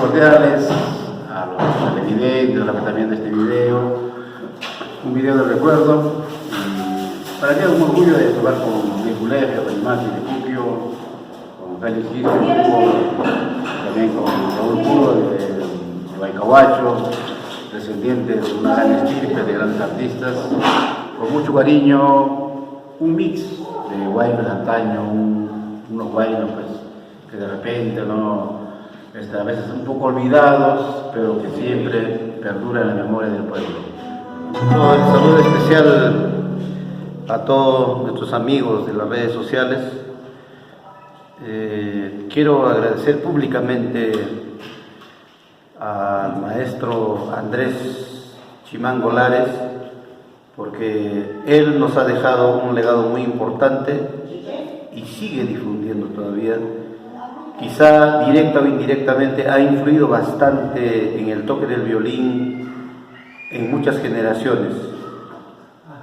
cordiales a los televidentes, a los que están viendo este video, un video de recuerdo. Y para mí es un orgullo de tocar con Luis Buleja, con Mati de Cupio, con Félix Gil de Cupo, también con Raúl Puro de Baicahuacho, descendiente de una gran estirpe de grandes artistas, con mucho cariño, un mix de guaynos de antaño, unos guaynos pues, que de repente a veces un poco olvidados, pero que siempre perduran en la memoria del pueblo. Un saludo especial a todos nuestros amigos de las redes sociales. Quiero agradecer públicamente al maestro Andrés Chimango Lares, porque él nos ha dejado un legado muy importante y sigue difundiendo todavía. Quizá directa o indirectamente ha influido bastante en el toque del violín en muchas generaciones.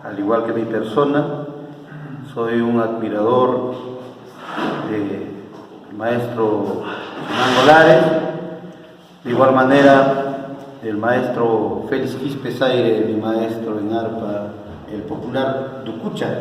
Al igual que mi persona, soy un admirador del maestro Chimango Lares, de igual manera del maestro Félix Quispe Zaire, mi maestro en arpa, el popular Ducucha.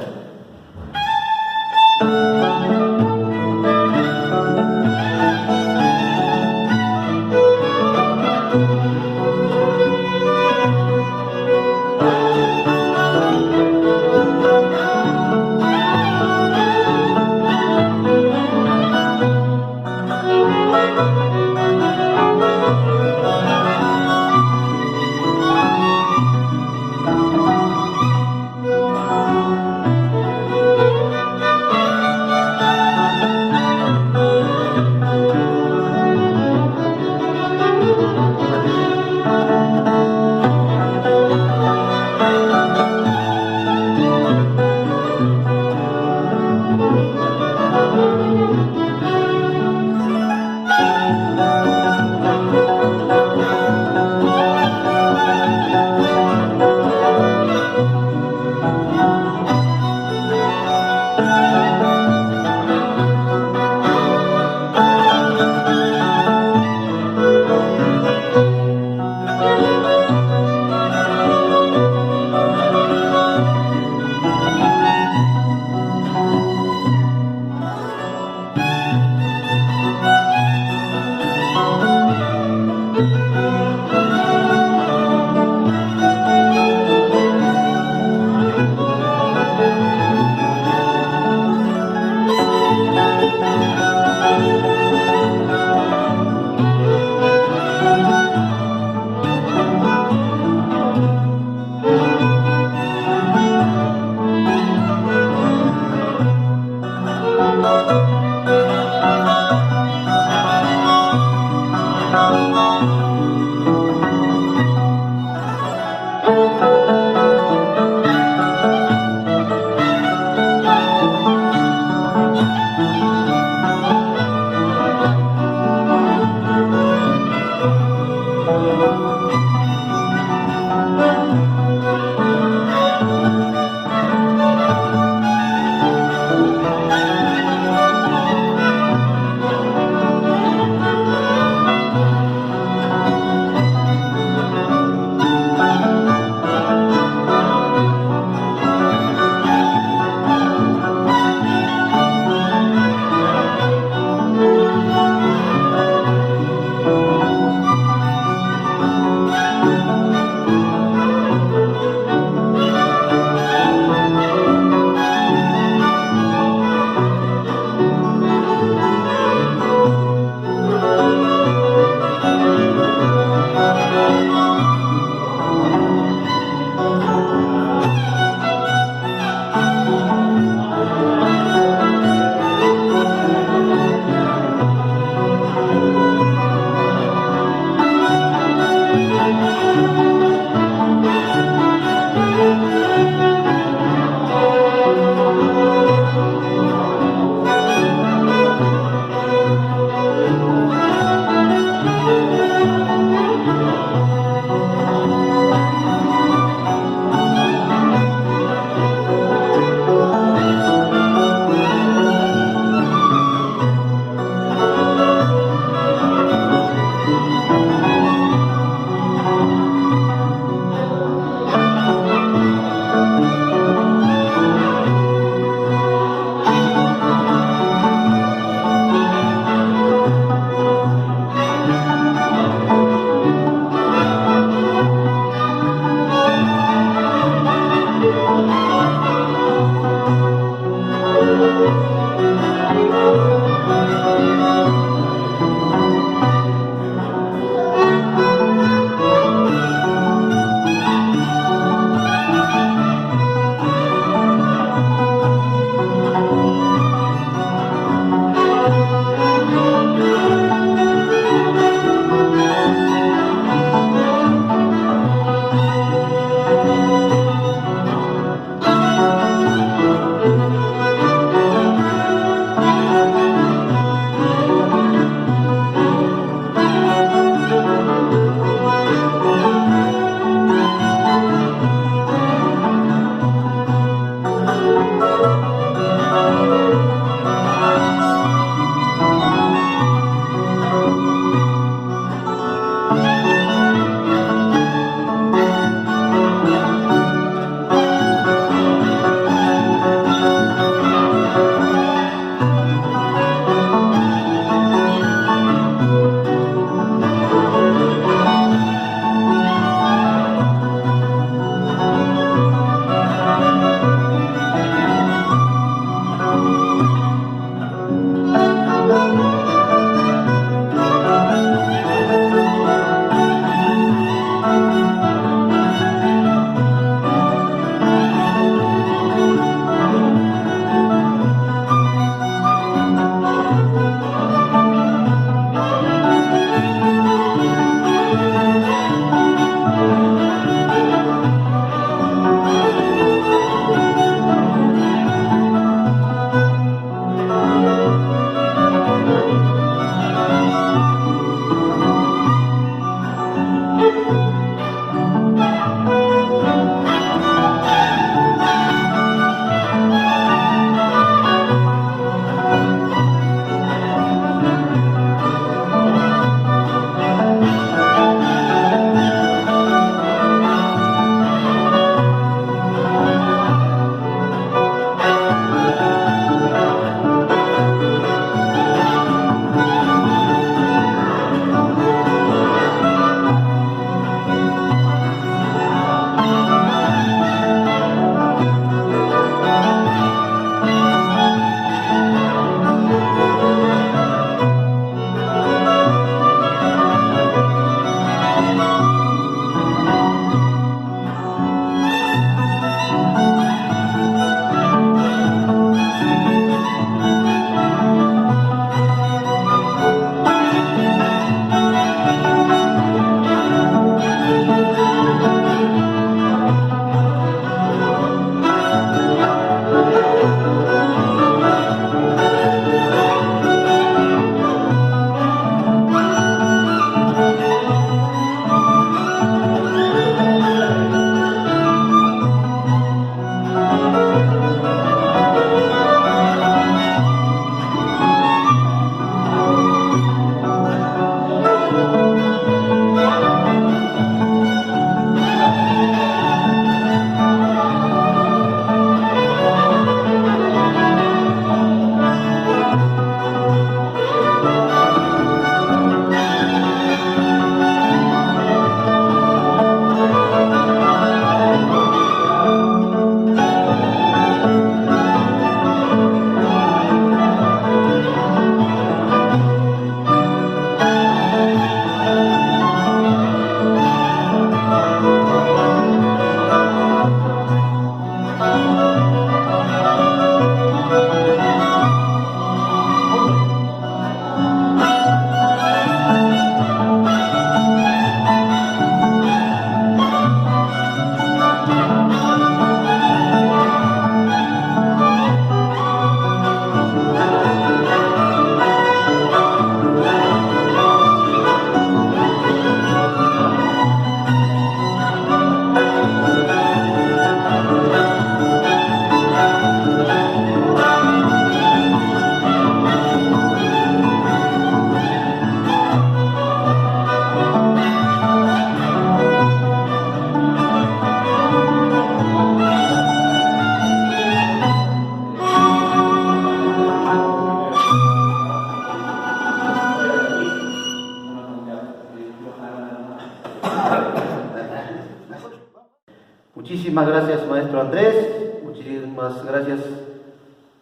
Muchísimas gracias, maestro Andrés, muchísimas gracias,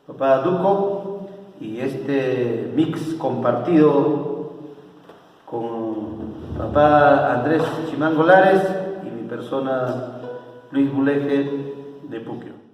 papá Duco, y este mix compartido con papá Andrés Chimangolares y mi persona Luis Buleje de Puquio.